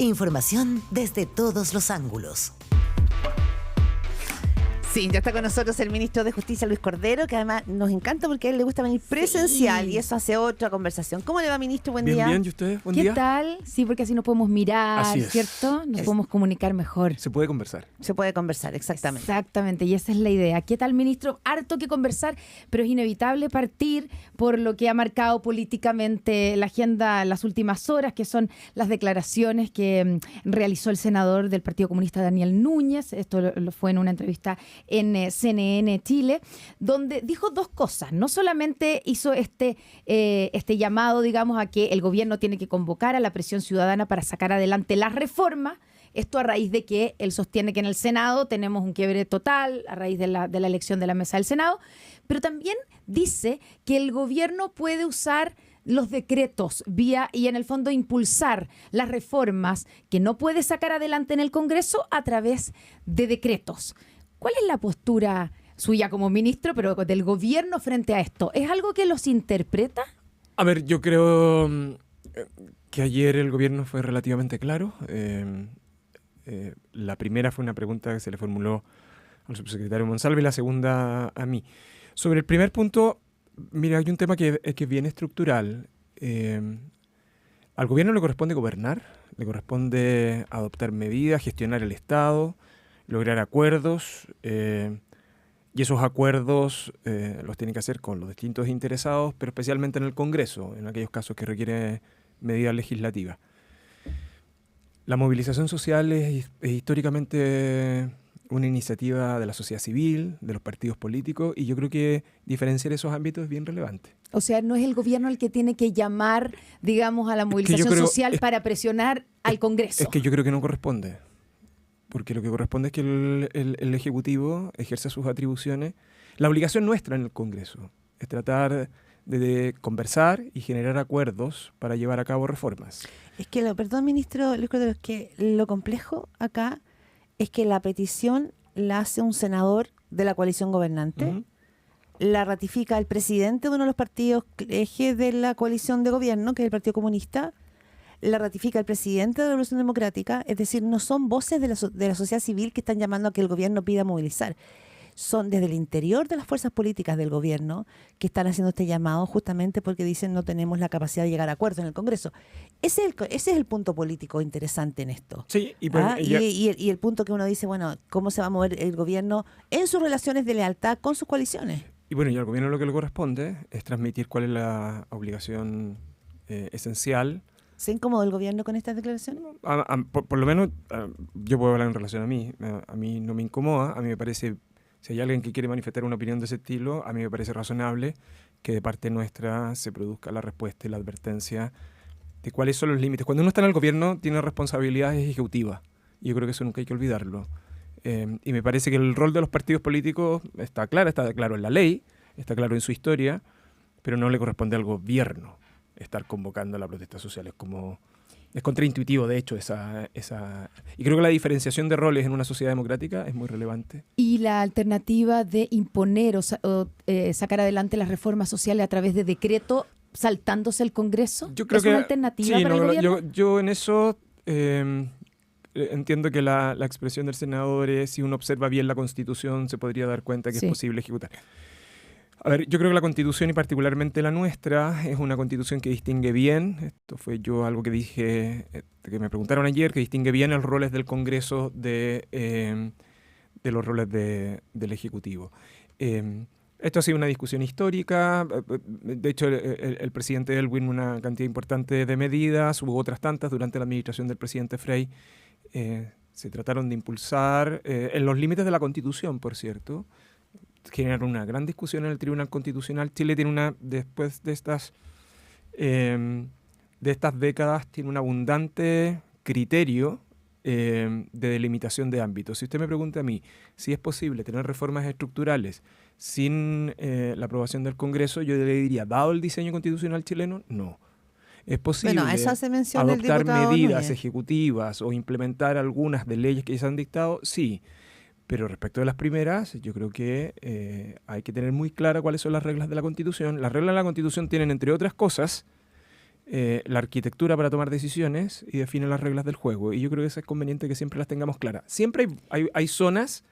Información desde todos los ángulos. Sí, ya está con nosotros el ministro de Justicia, Luis Cordero, que además nos encanta porque a él le gusta venir presencial y eso hace otra conversación. ¿Cómo le va, ministro? Buen día. Bien, ¿y ustedes? Buen día. ¿Qué tal? Sí, porque así nos podemos mirar, Así es. ¿cierto? Nos podemos comunicar mejor. Se puede conversar. Se puede conversar, exactamente. Exactamente, y esa es la idea. ¿Qué tal, ministro? Harto que conversar, pero es inevitable partir por lo que ha marcado políticamente la agenda en las últimas horas, que son las declaraciones que realizó el senador del Partido Comunista, Daniel Núñez. Esto lo fue en una entrevista en CNN Chile, donde dijo dos cosas. No solamente hizo este llamado, digamos, a que el gobierno tiene que convocar a la presión ciudadana para sacar adelante las reformas. Esto a raíz de que él sostiene que en el Senado tenemos un quiebre total, a raíz de la elección de la mesa del Senado, pero también dice que el gobierno puede usar los decretos y en el fondo impulsar las reformas que no puede sacar adelante en el Congreso a través de decretos. ¿Cuál es la postura suya como ministro, pero del gobierno frente a esto? ¿Es algo que los interpreta? A ver, yo creo que ayer el gobierno fue relativamente claro. La primera fue una pregunta que se le formuló al subsecretario Monsalve y la segunda a mí. Sobre el primer punto, mira, hay un tema que es bien estructural. Al gobierno le corresponde gobernar, le corresponde adoptar medidas, gestionar el Estado, lograr acuerdos, y esos acuerdos los tiene que hacer con los distintos interesados, pero especialmente en el Congreso, en aquellos casos que requiere medidas legislativas. La movilización social es históricamente una iniciativa de la sociedad civil, de los partidos políticos, y yo creo que diferenciar esos ámbitos es bien relevante. O sea, no es el gobierno el que tiene que llamar, digamos, a la movilización social para presionar al Congreso. Es que yo creo que no corresponde. Porque lo que corresponde es que el Ejecutivo ejerza sus atribuciones. La obligación nuestra en el Congreso es tratar de conversar y generar acuerdos para llevar a cabo reformas. Es que, perdón, ministro Luis Cordero, es que lo complejo acá es que la petición la hace un senador de la coalición gobernante, la ratifica el presidente de uno de los partidos eje de la coalición de gobierno, que es el Partido Comunista, la ratifica el presidente de la Revolución Democrática, es decir, no son voces de la sociedad civil que están llamando a que el gobierno pida movilizar. Son desde el interior de las fuerzas políticas del gobierno que están haciendo este llamado justamente porque dicen no tenemos la capacidad de llegar a acuerdos en el Congreso. Ese es el punto político interesante en esto. Sí, y el punto que uno dice, bueno, ¿cómo se va a mover el gobierno en sus relaciones de lealtad con sus coaliciones? Y bueno, y al gobierno lo que le corresponde es transmitir cuál es la obligación esencial. ¿Se incomodó el gobierno con estas declaraciones? Por lo menos, yo puedo hablar en relación a mí. A mí no me incomoda. A mí me parece, si hay alguien que quiere manifestar una opinión de ese estilo, a mí me parece razonable que de parte nuestra se produzca la respuesta y la advertencia de cuáles son los límites. Cuando uno está en el gobierno, tiene responsabilidades ejecutivas. Y yo creo que eso nunca hay que olvidarlo. Y me parece que el rol de los partidos políticos está claro en la ley, está claro en su historia, pero no le corresponde al gobierno estar convocando a la protesta social. Es contraintuitivo, de hecho, y creo que la diferenciación de roles en una sociedad democrática es muy relevante. Y la alternativa de imponer o sacar adelante las reformas sociales a través de decreto, saltándose el Congreso, yo creo ¿es una alternativa para el gobierno? Yo en eso entiendo que la expresión del senador es, si uno observa bien la Constitución, se podría dar cuenta que es posible ejecutar. A ver, yo creo que la Constitución, y particularmente la nuestra, es una Constitución que distingue bien, esto fue algo que dije, que me preguntaron ayer, que distingue bien los roles del Congreso de los roles del Ejecutivo. Esto ha sido una discusión histórica. De hecho, el presidente Elwin, una cantidad importante de medidas, hubo otras tantas durante la administración del presidente Frey, se trataron de impulsar, en los límites de la Constitución, por cierto. Generaron una gran discusión en el Tribunal Constitucional. Chile tiene después de estas décadas, tiene un abundante criterio de delimitación de ámbitos. Si usted me pregunta a mí si es posible tener reformas estructurales sin la aprobación del Congreso, yo le diría, dado el diseño constitucional chileno, no. Es posible adoptar medidas ejecutivas o implementar algunas de leyes que ya se han dictado, sí. Pero respecto de las primeras, yo creo que hay que tener muy clara cuáles son las reglas de la Constitución. Las reglas de la Constitución tienen, entre otras cosas, la arquitectura para tomar decisiones y define las reglas del juego. Y yo creo que eso es conveniente que siempre las tengamos claras. Siempre hay zonas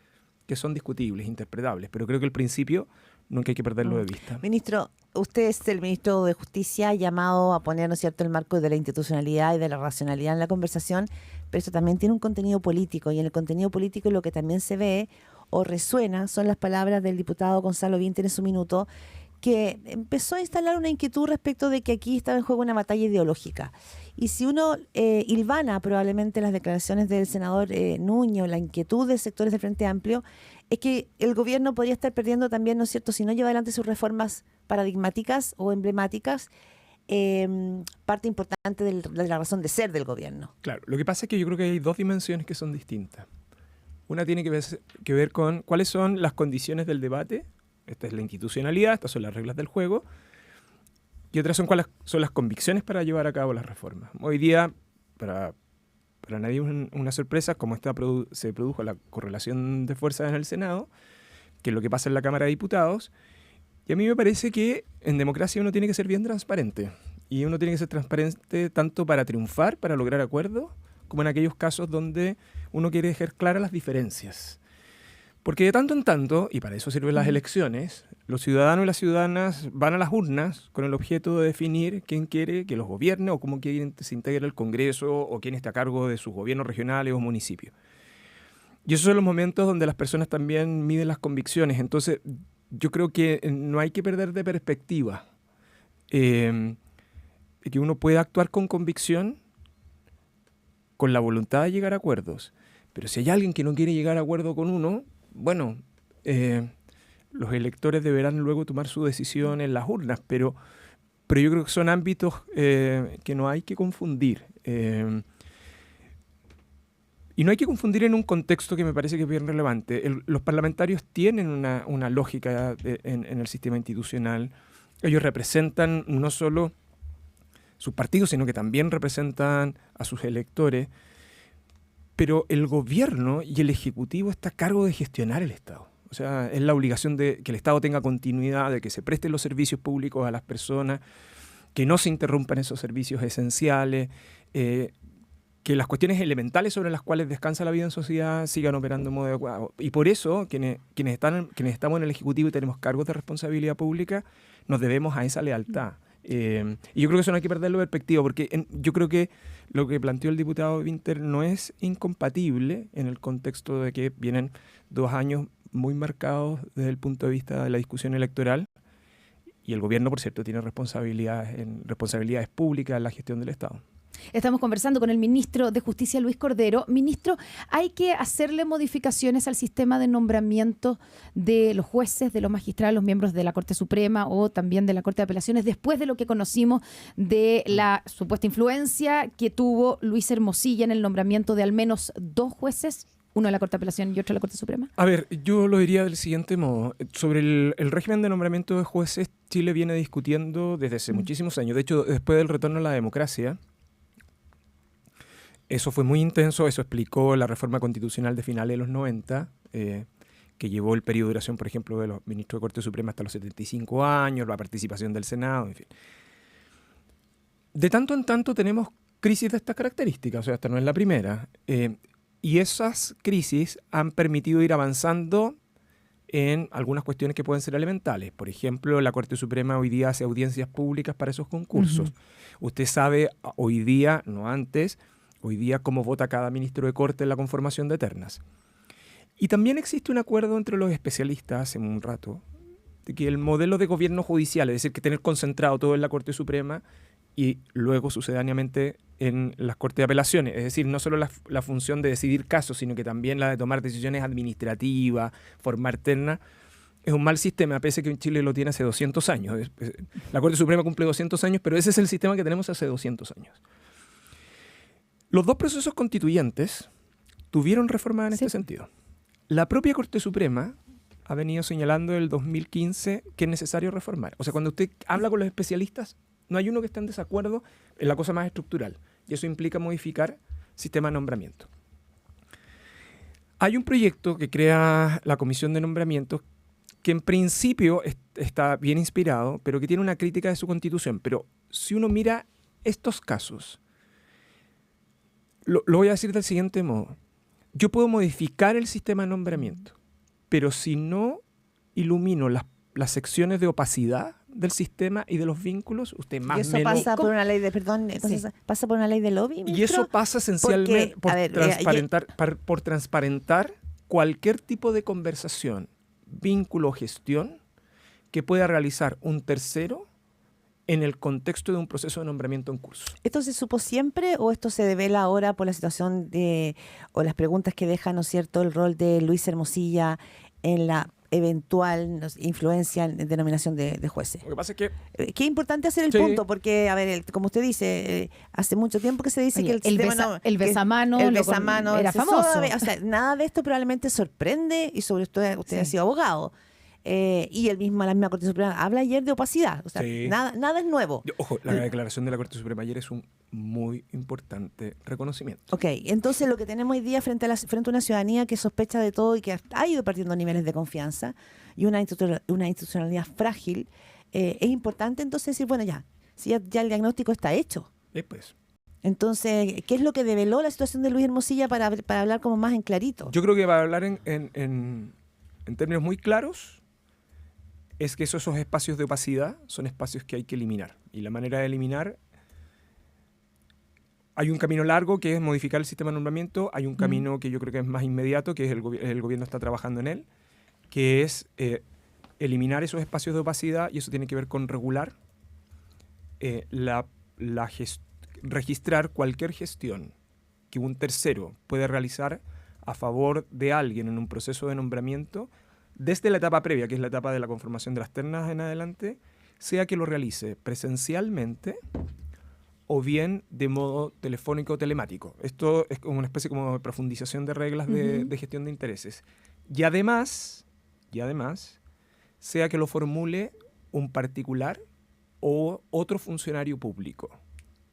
que son discutibles, interpretables, pero creo que el principio nunca hay que perderlo de vista. Ministro, usted es el ministro de Justicia llamado a poner, ¿no es cierto?, el marco de la institucionalidad y de la racionalidad en la conversación, pero eso también tiene un contenido político, y en el contenido político lo que también se ve o resuena son las palabras del diputado Gonzalo Vinter en su minuto, que empezó a instalar una inquietud respecto de que aquí estaba en juego una batalla ideológica. Y si uno hilvana probablemente las declaraciones del senador Nuño, la inquietud de sectores del Frente Amplio, es que el gobierno podría estar perdiendo también, ¿no es cierto?, si no lleva adelante sus reformas paradigmáticas o emblemáticas, parte importante de la razón de ser del gobierno. Claro, lo que pasa es que yo creo que hay dos dimensiones que son distintas. Una tiene que ver con cuáles son las condiciones del debate. Esta es la institucionalidad, estas son las reglas del juego. Y otras son cuáles son las convicciones para llevar a cabo las reformas. Hoy día, para nadie es una sorpresa, como se produjo la correlación de fuerzas en el Senado, que es lo que pasa en la Cámara de Diputados. Y a mí me parece que en democracia uno tiene que ser bien transparente. Y uno tiene que ser transparente tanto para triunfar, para lograr acuerdos, como en aquellos casos donde uno quiere dejar claras las diferencias. Porque de tanto en tanto, y para eso sirven las elecciones, los ciudadanos y las ciudadanas van a las urnas con el objeto de definir quién quiere que los gobierne o cómo quieren que se integre el Congreso o quién está a cargo de sus gobiernos regionales o municipios. Y esos son los momentos donde las personas también miden las convicciones. Entonces, yo creo que no hay que perder de perspectiva que uno puede actuar con convicción, con la voluntad de llegar a acuerdos. Pero si hay alguien que no quiere llegar a acuerdo con uno, bueno, los electores deberán luego tomar su decisión en las urnas, pero yo creo que son ámbitos que no hay que confundir. Y no hay que confundir en un contexto que me parece que es bien relevante. Los parlamentarios tienen una lógica en el sistema institucional. Ellos representan no solo sus partidos, sino que también representan a sus electores. Pero el gobierno y el ejecutivo está a cargo de gestionar el Estado. O sea, es la obligación de que el Estado tenga continuidad, de que se presten los servicios públicos a las personas, que no se interrumpan esos servicios esenciales, que las cuestiones elementales sobre las cuales descansa la vida en sociedad sigan operando de modo adecuado. Y por eso, quienes estamos en el Ejecutivo y tenemos cargos de responsabilidad pública, nos debemos a esa lealtad. Y yo creo que eso no hay que perderlo de perspectiva, porque yo creo que lo que planteó el diputado Vinter no es incompatible en el contexto de que vienen 2 años muy marcados desde el punto de vista de la discusión electoral, y el gobierno, por cierto, tiene responsabilidades públicas en la gestión del Estado. Estamos conversando con el ministro de Justicia, Luis Cordero. Ministro, ¿hay que hacerle modificaciones al sistema de nombramiento de los jueces, de los magistrados, los miembros de la Corte Suprema o también de la Corte de Apelaciones después de lo que conocimos de la supuesta influencia que tuvo Luis Hermosilla en el nombramiento de al menos 2 jueces? Uno de la Corte de Apelación y otro de la Corte Suprema. A ver, yo lo diría del siguiente modo. Sobre el régimen de nombramiento de jueces, Chile viene discutiendo desde hace muchísimos años. De hecho, después del retorno a la democracia, eso fue muy intenso, eso explicó la reforma constitucional de finales de los 90, que llevó el periodo de duración, por ejemplo, de los ministros de Corte Suprema hasta los 75 años, la participación del Senado, en fin. De tanto en tanto tenemos crisis de estas características, o sea, esta no es la primera. Y esas crisis han permitido ir avanzando en algunas cuestiones que pueden ser elementales. Por ejemplo, la Corte Suprema hoy día hace audiencias públicas para esos concursos. Usted sabe hoy día, no antes, hoy día cómo vota cada ministro de Corte en la conformación de ternas. Y también existe un acuerdo entre los especialistas hace un rato de que el modelo de gobierno judicial, es decir, que tener concentrado todo en la Corte Suprema y luego sucedáneamente en las Cortes de Apelaciones, es decir, no solo la función de decidir casos, sino que también la de tomar decisiones administrativas, formar ternas, es un mal sistema, pese a que en Chile lo tiene hace 200 años. La Corte Suprema cumple 200 años, pero ese es el sistema que tenemos hace 200 años. Los 2 procesos constituyentes tuvieron reformas en este sentido. La propia Corte Suprema ha venido señalando desde el 2015 que es necesario reformar. O sea, cuando usted habla con los especialistas, no hay uno que esté en desacuerdo en la cosa más estructural. Y eso implica modificar sistema de nombramiento. Hay un proyecto que crea la Comisión de Nombramientos que en principio está bien inspirado, pero que tiene una crítica de su constitución. Pero si uno mira estos casos, lo voy a decir del siguiente modo. Yo puedo modificar el sistema de nombramiento, pero si no ilumino las secciones de opacidad del sistema y de los vínculos, usted más o menos... ¿Y eso pasa por una ley de, pasa por una ley de lobby, ministro? Y eso pasa esencialmente por transparentar cualquier tipo de conversación, vínculo o gestión que pueda realizar un tercero en el contexto de un proceso de nombramiento en curso. ¿Esto se supo siempre o esto se devela ahora por la situación o las preguntas que deja, ¿no es cierto?, el rol de Luis Hermosilla en la eventual influencia en denominación de jueces? Lo que pasa es que... Qué importante hacer el punto, porque, a ver, como usted dice, hace mucho tiempo que se dice que el besamano era famoso. O sea, nada de esto probablemente sorprende, y sobre todo usted ha sido abogado. Y la misma Corte Suprema habla ayer de opacidad. O sea, nada es nuevo. Ojo, la declaración de la Corte Suprema ayer es un muy importante reconocimiento. Ok, entonces lo que tenemos hoy día frente a una ciudadanía que sospecha de todo y que ha ido perdiendo niveles de confianza y una institucionalidad frágil, es importante entonces decir, bueno, si ya el diagnóstico está hecho. Pues. Entonces, ¿qué es lo que develó la situación de Luis Hermosilla para hablar como más en clarito? Yo creo que para hablar en términos muy claros, es que esos espacios de opacidad son espacios que hay que eliminar. Y la manera de eliminar... Hay un camino largo que es modificar el sistema de nombramiento, hay un camino que yo creo que es más inmediato, que es el gobierno está trabajando en él, que es eliminar esos espacios de opacidad, y eso tiene que ver con regular, registrar cualquier gestión que un tercero puede realizar a favor de alguien en un proceso de nombramiento, desde la etapa previa, que es la etapa de la conformación de las ternas en adelante, sea que lo realice presencialmente o bien de modo telefónico o telemático. Esto es como una especie como de profundización de reglas de gestión de intereses. Y además, sea que lo formule un particular o otro funcionario público,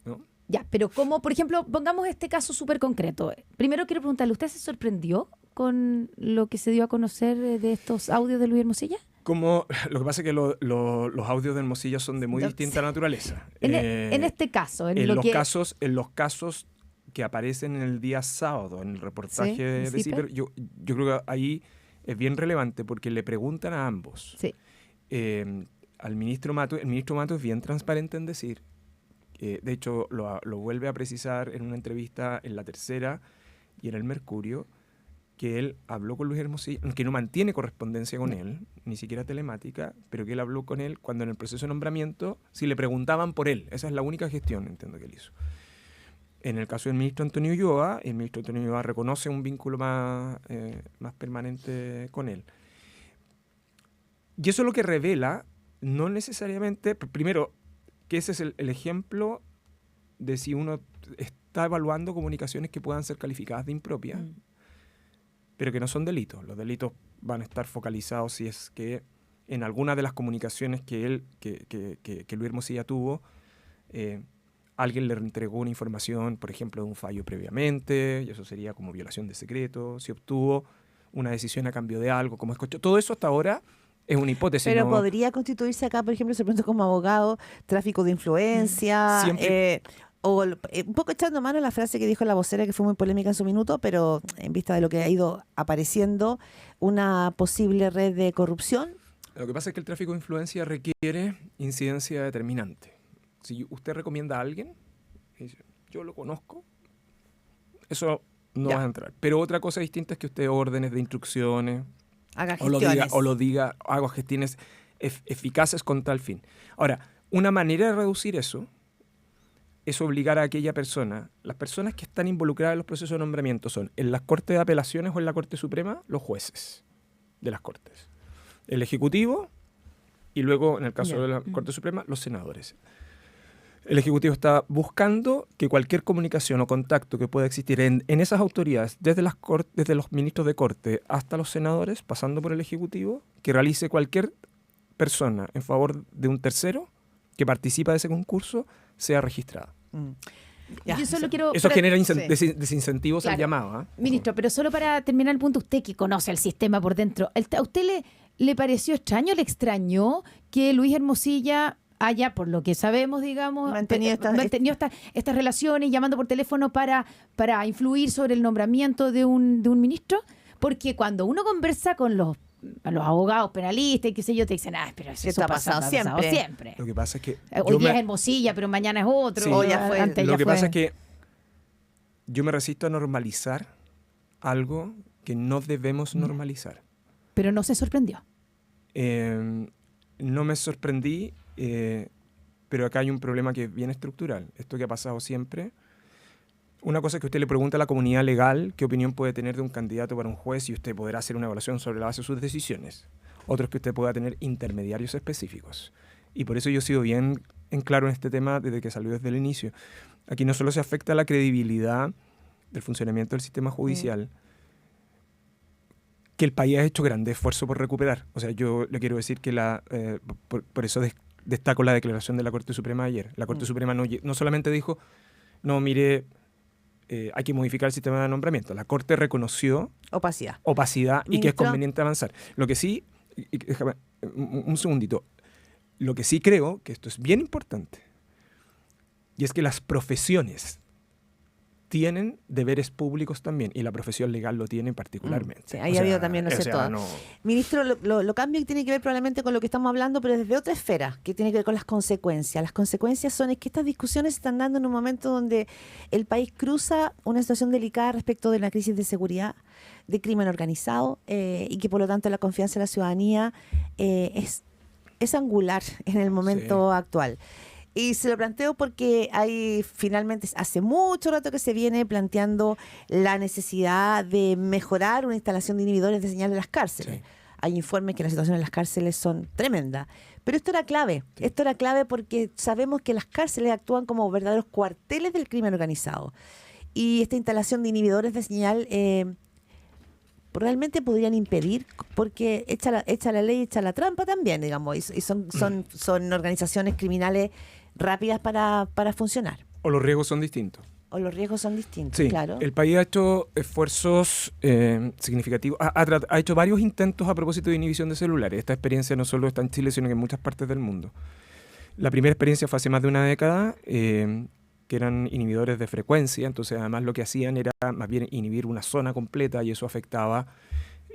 ¿no? Ya, pero como, por ejemplo, pongamos este caso súper concreto. Primero quiero preguntarle, ¿usted se sorprendió con lo que se dio a conocer de estos audios de Luis Hermosilla? Lo que pasa es que los audios de Hermosilla son de muy distinta naturaleza. En este caso, los casos que aparecen en el día sábado, en el reportaje de CIPER, yo creo que ahí es bien relevante porque le preguntan a ambos. Sí. Al ministro Mato, el ministro Mato es bien transparente en decir, de hecho lo vuelve a precisar en una entrevista en La Tercera y en El Mercurio, que él habló con Luis Hermosilla, que no mantiene correspondencia con él, ni siquiera telemática, pero que él habló con él cuando en el proceso de nombramiento, si le preguntaban por él. Esa es la única gestión, entiendo, que él hizo. En el caso del ministro Antonio Ulloa, el ministro Antonio Ulloa reconoce un vínculo más permanente con él. Y eso es lo que revela, no necesariamente, primero, que ese es el ejemplo de si uno está evaluando comunicaciones que puedan ser calificadas de impropias, pero que no son delitos. Los delitos van a estar focalizados si es que en alguna de las comunicaciones que Luis Hermosilla tuvo, alguien le entregó una información, por ejemplo, de un fallo previamente, y eso sería como violación de secreto, si obtuvo una decisión a cambio de algo, como escuchó. Todo eso hasta ahora es una hipótesis. Pero podría constituirse acá, por ejemplo, se pregunta como abogado, tráfico de influencia, o un poco echando mano a la frase que dijo la vocera, que fue muy polémica en su minuto, pero en vista de lo que ha ido apareciendo, una posible red de corrupción. Lo que pasa es que el tráfico de influencia requiere incidencia determinante. Si usted recomienda a alguien, y dice, yo lo conozco, eso no va a entrar. Pero otra cosa distinta es que usted órdenes de instrucciones, haga gestiones. Haga gestiones eficaces con tal fin. Ahora, una manera de reducir eso es obligar a aquella persona, las personas que están involucradas en los procesos de nombramiento son en las Cortes de Apelaciones o en la Corte Suprema, los jueces de las Cortes. El Ejecutivo y luego, en el caso de la Corte Suprema, los senadores. El Ejecutivo está buscando que cualquier comunicación o contacto que pueda existir en esas autoridades, desde los ministros de Corte hasta los senadores, pasando por el Ejecutivo, que realice cualquier persona en favor de un tercero que participa de ese concurso, sea registrada. Yo solo quiero... Eso genera desincentivos al llamado. ¿Eh? Ministro, pero solo para terminar el punto, usted que conoce el sistema por dentro, ¿a usted le pareció extraño, le extrañó que Luis Hermosilla haya, por lo que sabemos, digamos, Mantenido estas relaciones, llamando por teléfono para influir sobre el nombramiento de un ministro, porque cuando uno conversa con los abogados penalistas y qué sé yo, te dicen, pero eso ha pasado siempre. Lo que pasa es que hoy día es Hermosilla, pero mañana es otro. Sí, lo que pasa es que yo me resisto a normalizar algo que no debemos normalizar. Pero no se sorprendió. No me sorprendí, pero acá hay un problema que es bien estructural. Esto que ha pasado siempre. Una cosa es que usted le pregunta a la comunidad legal qué opinión puede tener de un candidato para un juez y usted podrá hacer una evaluación sobre la base de sus decisiones. Otro es que usted pueda tener intermediarios específicos. Y por eso yo he sido bien en claro en este tema desde que salió desde el inicio. Aquí no solo se afecta la credibilidad del funcionamiento del sistema judicial, que el país ha hecho grande esfuerzo por recuperar. O sea, yo le quiero decir que por eso destaco la declaración de la Corte Suprema ayer. La Corte Suprema no solamente dijo, no, mire, hay que modificar el sistema de nombramiento. La Corte reconoció opacidad y que es conveniente avanzar. Lo que sí, déjame un segundito, lo que sí creo, que esto es bien importante, y es que las profesiones tienen deberes públicos también, y la profesión legal lo tiene particularmente. Sí, ahí ha habido también, ¿no es cierto? Ministro, lo cambio que tiene que ver probablemente con lo que estamos hablando, pero desde otra esfera, que tiene que ver con las consecuencias. Las consecuencias son que estas discusiones se están dando en un momento donde el país cruza una situación delicada respecto de una crisis de seguridad, de crimen organizado, y que por lo tanto la confianza de la ciudadanía es angular en el momento actual. Y se lo planteo porque finalmente hace mucho rato que se viene planteando la necesidad de mejorar una instalación de inhibidores de señal en las cárceles. Sí. Hay informes que las situaciones en las cárceles son tremendas. Pero esto era clave. Sí. Esto era clave porque sabemos que las cárceles actúan como verdaderos cuarteles del crimen organizado. Y esta instalación de inhibidores de señal realmente podrían impedir, porque echa la ley, echa la trampa también, digamos. Y son organizaciones criminales rápidas para funcionar. O los riesgos son distintos. Sí, claro. El país ha hecho esfuerzos significativos. Ha hecho varios intentos a propósito de inhibición de celulares. Esta experiencia no solo está en Chile, sino que en muchas partes del mundo. La primera experiencia fue hace más de una década, que eran inhibidores de frecuencia. Entonces, además, lo que hacían era más bien inhibir una zona completa y eso afectaba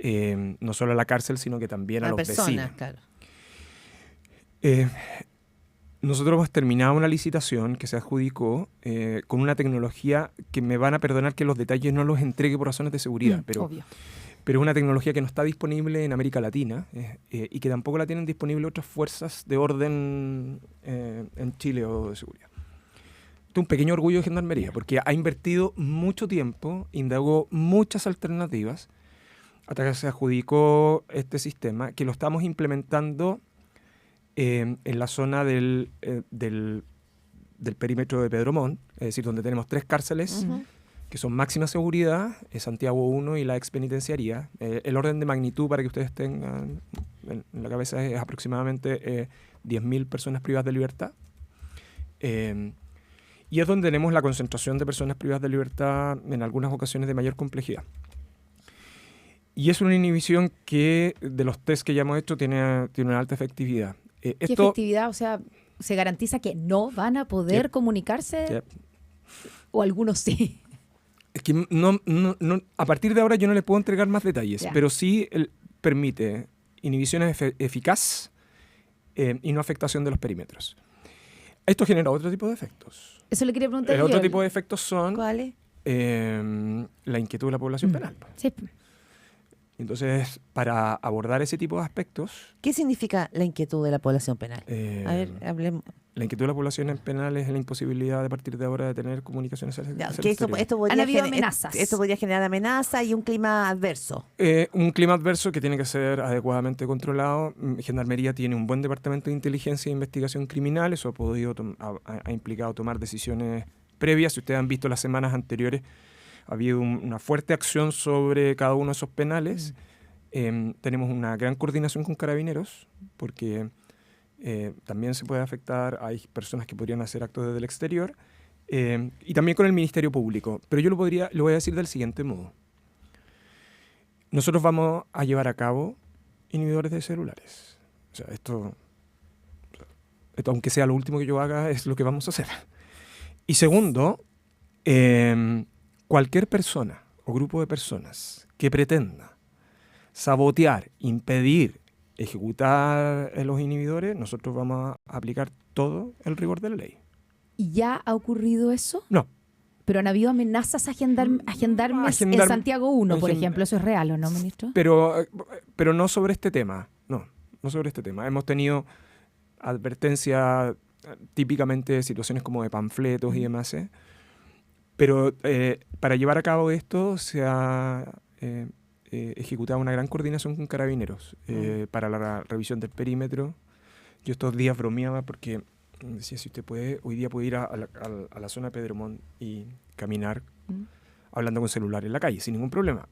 no solo a la cárcel, sino que también a los vecinos. Claro. Nosotros hemos terminado una licitación que se adjudicó con una tecnología que me van a perdonar que los detalles no los entregue por razones de seguridad, pero es una tecnología que no está disponible en América Latina y que tampoco la tienen disponible otras fuerzas de orden en Chile o de seguridad. Esto es un pequeño orgullo de Gendarmería, porque ha invertido mucho tiempo, indagó muchas alternativas, hasta que se adjudicó este sistema, que lo estamos implementando en la zona del perímetro de Pedro Montt, es decir, donde tenemos 3 cárceles que son máxima seguridad, Santiago 1 y la ex penitenciaría. El orden de magnitud, para que ustedes tengan en la cabeza, es aproximadamente 10.000 personas privadas de libertad. Y es donde tenemos la concentración de personas privadas de libertad en algunas ocasiones de mayor complejidad. Y es una inhibición que, de los test que ya hemos hecho, tiene una alta efectividad. ¿Qué efectividad? O sea, ¿se garantiza que no van a poder comunicarse? ¿O algunos sí? Es que no, a partir de ahora yo no les puedo entregar más detalles, pero sí permite inhibición eficaz y no afectación de los perímetros. Esto genera otro tipo de efectos. Eso le quería preguntar El otro tipo de efectos son... ¿Cuáles? La inquietud de la población penal. Sí. Entonces, para abordar ese tipo de aspectos... ¿Qué significa la inquietud de la población penal? A ver, hablemos. La inquietud de la población penal es la imposibilidad de partir de ahora de tener comunicaciones Han habido amenazas. Esto podría generar amenazas y un clima adverso. Un clima adverso que tiene que ser adecuadamente controlado. Gendarmería tiene un buen departamento de inteligencia e investigación criminal. Eso ha implicado tomar decisiones previas. Si ustedes han visto las semanas anteriores, ha habido una fuerte acción sobre cada uno de esos penales. Tenemos una gran coordinación con Carabineros, porque también se puede afectar, hay personas que podrían hacer actos desde el exterior, y también con el Ministerio Público. Pero yo lo voy a decir del siguiente modo. Nosotros vamos a llevar a cabo inhibidores de celulares. O sea, esto aunque sea lo último que yo haga, es lo que vamos a hacer. Y segundo, cualquier persona o grupo de personas que pretenda sabotear, impedir, ejecutar los inhibidores, nosotros vamos a aplicar todo el rigor de la ley. ¿Y ya ha ocurrido eso? No. ¿Pero han habido amenazas a gendarmes en Santiago 1, por ejemplo? ¿Eso es real o no, ministro? Pero no sobre este tema. No sobre este tema. Hemos tenido advertencias, típicamente situaciones como de panfletos y demás. Pero para llevar a cabo esto se ha ejecutado una gran coordinación con Carabineros para la revisión del perímetro. Yo estos días bromeaba porque decía, si usted puede, hoy día puede ir a la zona de Pedro Montt y caminar hablando con celular en la calle, sin ningún problema.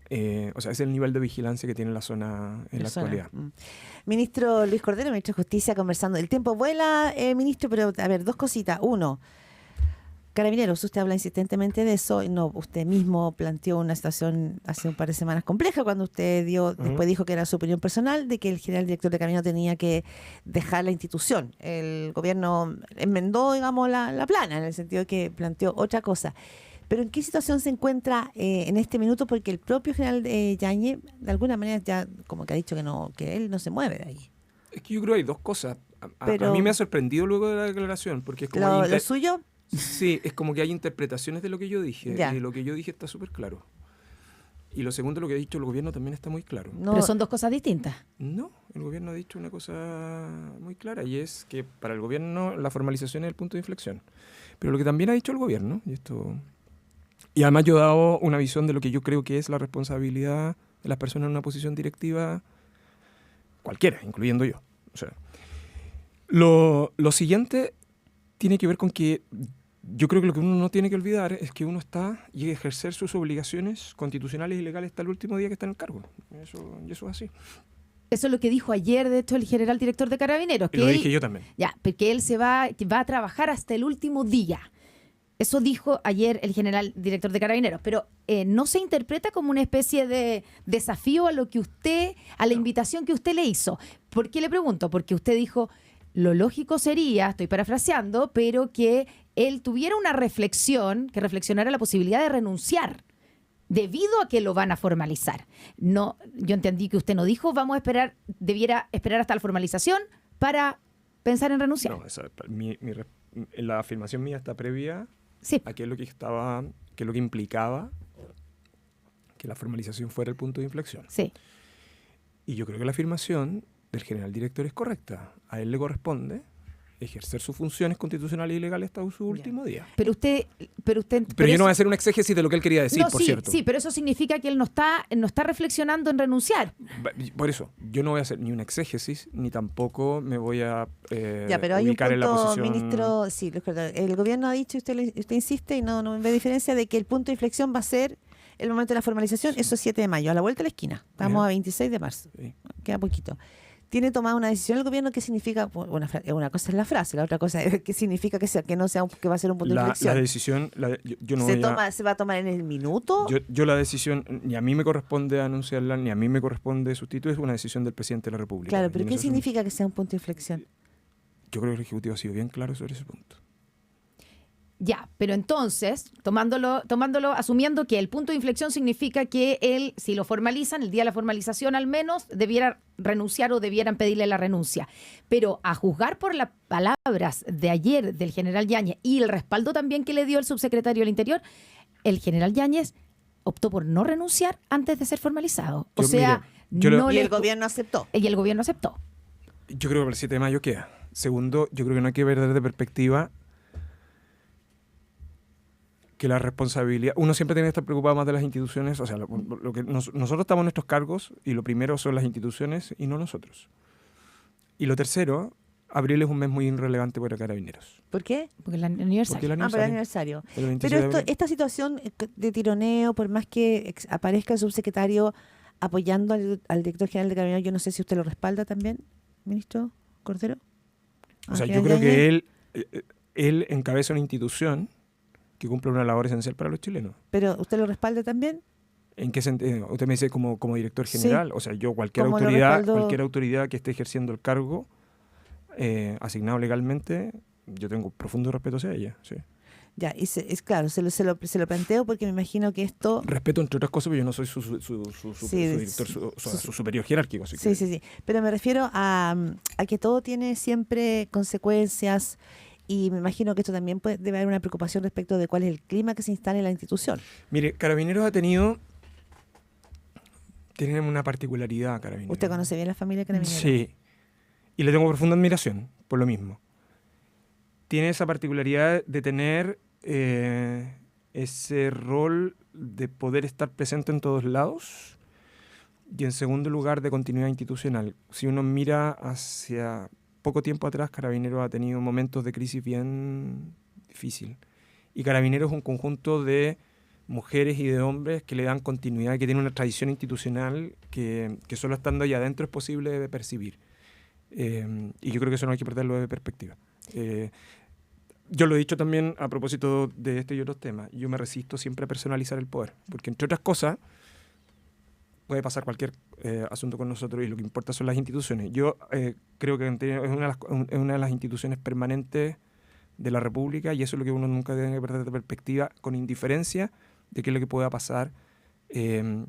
O sea, ese es el nivel de vigilancia que tiene la zona en la actualidad. Ministro Luis Cordero, ministro de Justicia, conversando. El tiempo vuela, ministro, pero a ver, dos cositas. Uno, Carabineros, usted habla insistentemente de eso. No, usted mismo planteó una situación hace un par de semanas compleja cuando usted después dijo que era su opinión personal, de que el general director de Carabineros tenía que dejar la institución. El gobierno enmendó, digamos, la plana, en el sentido de que planteó otra cosa. Pero ¿en qué situación se encuentra en este minuto? Porque el propio general Yáñez, de alguna manera, ya como que ha dicho que él no se mueve de ahí. Es que yo creo que hay dos cosas. A mí me ha sorprendido luego de la declaración, porque es como... ¿Lo suyo? Sí, es como que hay interpretaciones de lo que yo dije. Y lo que yo dije está súper claro. Y lo segundo, lo que ha dicho el gobierno también está muy claro. No. Pero son dos cosas distintas. No, el gobierno ha dicho una cosa muy clara, y es que para el gobierno la formalización es el punto de inflexión. Pero lo que también ha dicho el gobierno, y además yo he dado una visión de lo que yo creo que es la responsabilidad de las personas en una posición directiva, cualquiera, incluyendo yo. O sea, lo siguiente tiene que ver con que yo creo que lo que uno no tiene que olvidar es que uno está y ejercer sus obligaciones constitucionales y legales hasta el último día que está en el cargo. Y eso es así. Eso es lo que dijo ayer, de hecho, el general director de Carabineros. Y lo dije yo también. Ya, porque él va a trabajar hasta el último día. Eso dijo ayer el general director de Carabineros. Pero ¿no se interpreta como una especie de desafío a la invitación que usted le hizo? ¿Por qué le pregunto? Porque usted dijo... Lo lógico sería, estoy parafraseando, pero que él tuviera una reflexión, que reflexionara la posibilidad de renunciar, debido a que lo van a formalizar. No, yo entendí que usted no dijo, debiera esperar hasta la formalización para pensar en renunciar. No, la afirmación mía está previa a que es lo que implicaba que la formalización fuera el punto de inflexión. Sí. Y yo creo que la afirmación del general director es correcta. A él le corresponde ejercer sus funciones constitucionales y legales hasta su último día. Pero yo no voy a hacer una exégesis de lo que él quería decir, por cierto. Sí, pero eso significa que él no está reflexionando en renunciar. Por eso, yo no voy a hacer ni una exégesis, ni tampoco me voy a pero hay ubicar un punto, en la posición... ministro, sí, el gobierno ha dicho, usted insiste y no ve diferencia de que el punto de inflexión va a ser el momento de la formalización, eso es 7 de mayo, a la vuelta de la esquina. Estamos a 26 de marzo, queda poquito. Tiene tomada una decisión el gobierno. ¿Qué significa? Una cosa es la frase, la otra cosa es qué significa que va a ser un punto de inflexión. La decisión, yo no ¿Se va a tomar en el minuto? Yo la decisión, ni a mí me corresponde anunciarla, ni a mí me corresponde sustituir, es una decisión del presidente de la República. Claro, pero ¿qué significa que sea un punto de inflexión? Yo creo que el Ejecutivo ha sido bien claro sobre ese punto. Ya, pero entonces, tomándolo, asumiendo que el punto de inflexión significa que él, si lo formalizan, el día de la formalización al menos, debiera renunciar o debieran pedirle la renuncia. Pero a juzgar por las palabras de ayer del general Yáñez y el respaldo también que le dio el subsecretario del Interior, el general Yáñez optó por no renunciar antes de ser formalizado. Y el gobierno aceptó. Y el gobierno aceptó. Yo creo que el 7 de mayo queda. Segundo, yo creo que no hay que ver desde perspectiva que la responsabilidad... Uno siempre tiene que estar preocupado más de las instituciones. O sea, lo que nosotros estamos en nuestros cargos y lo primero son las instituciones y no nosotros. Y lo tercero, abril es un mes muy irrelevante para Carabineros. ¿Por qué? Porque el aniversario. Por el aniversario. Pero esta situación de tironeo, por más que aparezca el subsecretario apoyando al director general de Carabineros, yo no sé si usted lo respalda también, ministro Cordero. O sea, yo creo que él encabeza una institución que cumple una labor esencial para los chilenos. ¿Pero usted lo respalda también? ¿En qué sentido? Usted me dice como director general. Sí. O sea, yo cualquier autoridad que esté ejerciendo el cargo asignado legalmente, yo tengo profundo respeto hacia ella, sí. Ya, y es claro, se lo planteo porque me imagino que esto... Respeto, entre otras cosas, pero yo no soy su director, su superior jerárquico. Así que... Sí. Pero me refiero a que todo tiene siempre consecuencias y me imagino que esto también debe haber una preocupación respecto de cuál es el clima que se instala en la institución. Mire, Carabineros tienen una particularidad, Carabineros. ¿Usted conoce bien la familia Carabineros? Sí, y le tengo profunda admiración por lo mismo. Tiene esa particularidad de tener ese rol de poder estar presente en todos lados y en segundo lugar de continuidad institucional. Si uno mira hacia poco tiempo atrás, Carabineros ha tenido momentos de crisis bien difícil y Carabineros es un conjunto de mujeres y de hombres que le dan continuidad y que tienen una tradición institucional que solo estando allá adentro es posible de percibir. Y yo creo que eso no hay que perderlo de perspectiva. Yo lo he dicho también a propósito de este y otros temas. Yo me resisto siempre a personalizar el poder, porque entre otras cosas puede pasar cualquier asunto con nosotros y lo que importa son las instituciones. Yo creo que es una de las instituciones permanentes de la República y eso es lo que uno nunca debe perder de perspectiva, con indiferencia de qué es lo que pueda pasar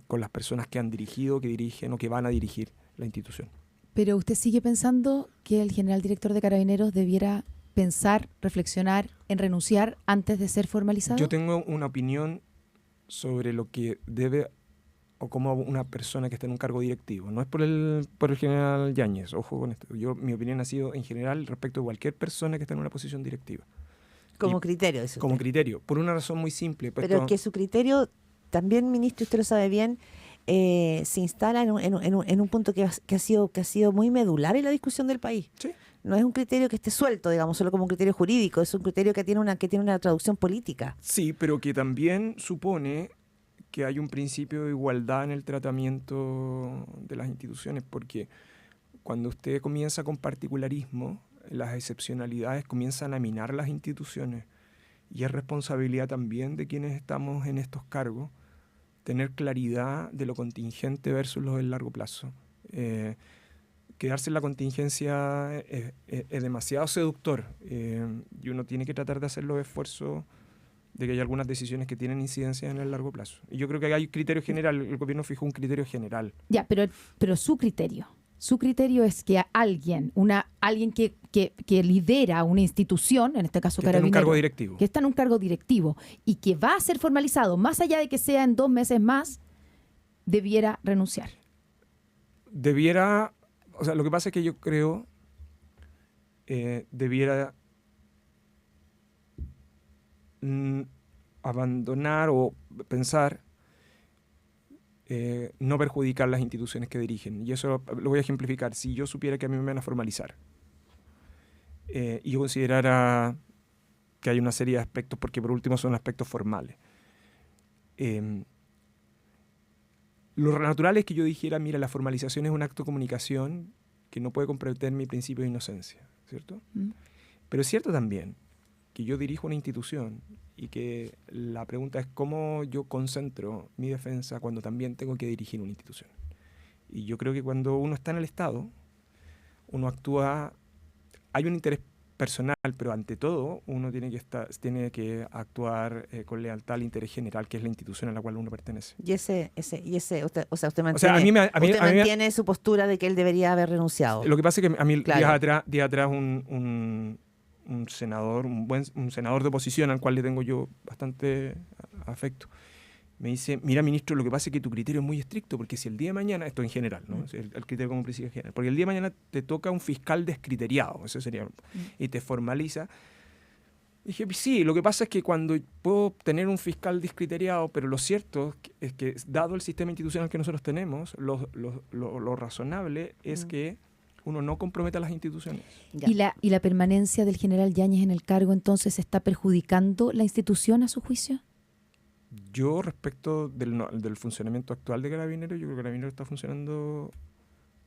con las personas que han dirigido, que dirigen o que van a dirigir la institución. Pero usted sigue pensando que el general director de Carabineros debiera pensar, reflexionar en renunciar antes de ser formalizado. Yo tengo una opinión sobre lo que debe o como una persona que está en un cargo directivo. No es por el general Yáñez, ojo con esto. Mi opinión ha sido en general respecto a cualquier persona que está en una posición directiva. Como criterio, dice usted. Como criterio, por una razón muy simple. Pero que su criterio, también, ministro, usted lo sabe bien, se instala en un punto que ha sido muy medular en la discusión del país. Sí. No es un criterio que esté suelto, digamos, solo como un criterio jurídico, es un criterio que tiene una traducción política. Sí, pero que también supone que hay un principio de igualdad en el tratamiento de las instituciones, porque cuando usted comienza con particularismo, las excepcionalidades comienzan a minar las instituciones y es responsabilidad también de quienes estamos en estos cargos tener claridad de lo contingente versus lo del largo plazo. Quedarse en la contingencia es demasiado seductor y uno tiene que tratar de hacer los esfuerzos de que hay algunas decisiones que tienen incidencia en el largo plazo. Y yo creo que hay criterio general, el gobierno fijó un criterio general. Ya, pero su criterio es que alguien que lidera una institución, en este caso Carabineros, que está en un cargo directivo. Que está en un cargo directivo y que va a ser formalizado, más allá de que sea en 2 meses más, debiera renunciar. O sea, lo que pasa es que yo creo debiera abandonar o pensar no perjudicar las instituciones que dirigen. Y eso lo voy a ejemplificar. Si yo supiera que a mí me van a formalizar y yo considerara que hay una serie de aspectos, porque por último son aspectos formales, lo natural es que yo dijera, mira, la formalización es un acto de comunicación que no puede comprometer mi principio de inocencia, ¿cierto? Pero es cierto también que yo dirijo una institución y que la pregunta es cómo yo concentro mi defensa cuando también tengo que dirigir una institución. Y yo creo que cuando uno está en el Estado, uno actúa, hay un interés personal, pero ante todo uno tiene que actuar con lealtad al interés general, que es la institución a la cual uno pertenece. Y usted mantiene su postura de que él debería haber renunciado. Lo que pasa es que a mí claro. días atrás un senador, un senador de oposición al cual le tengo yo bastante afecto, me dice, mira, ministro, lo que pasa es que tu criterio es muy estricto, porque si el día de mañana, esto en general, ¿no? El criterio como principio general, porque el día de mañana te toca un fiscal descriteriado, eso sería, y te formaliza. Dije, sí, lo que pasa es que cuando puedo tener un fiscal descriteriado, pero lo cierto es que dado el sistema institucional que nosotros tenemos, lo razonable es que uno no comprometa las instituciones. ¿Y la permanencia del general Yáñez en el cargo entonces está perjudicando la institución a su juicio? Yo, respecto del funcionamiento actual de Carabineros, yo creo que Carabineros está funcionando...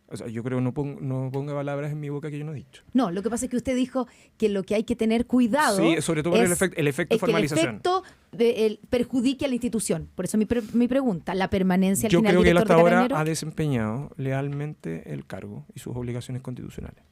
O sea, yo creo que no ponga palabras en mi boca que yo no he dicho. No, lo que pasa es que usted dijo que lo que hay que tener cuidado... Sí, sobre todo por el efecto de formalización. Que el efecto perjudique a la institución. Por eso mi pregunta, la permanencia del general director de Carabineros... Yo creo que él hasta ahora ha desempeñado lealmente el cargo y sus obligaciones constitucionales.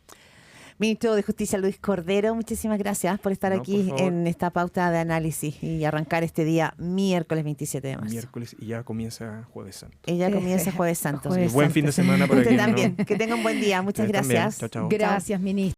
Ministro de Justicia Luis Cordero, muchísimas gracias por estar aquí en esta pauta de análisis y arrancar este día miércoles 27 de marzo. Miércoles y ya comienza Jueves Santo. Ella comienza Jueves Santo. Buen fin de semana para Usted quien también. no. Que tenga un buen día. Muchas gracias. Chao, chao. Gracias, ministro.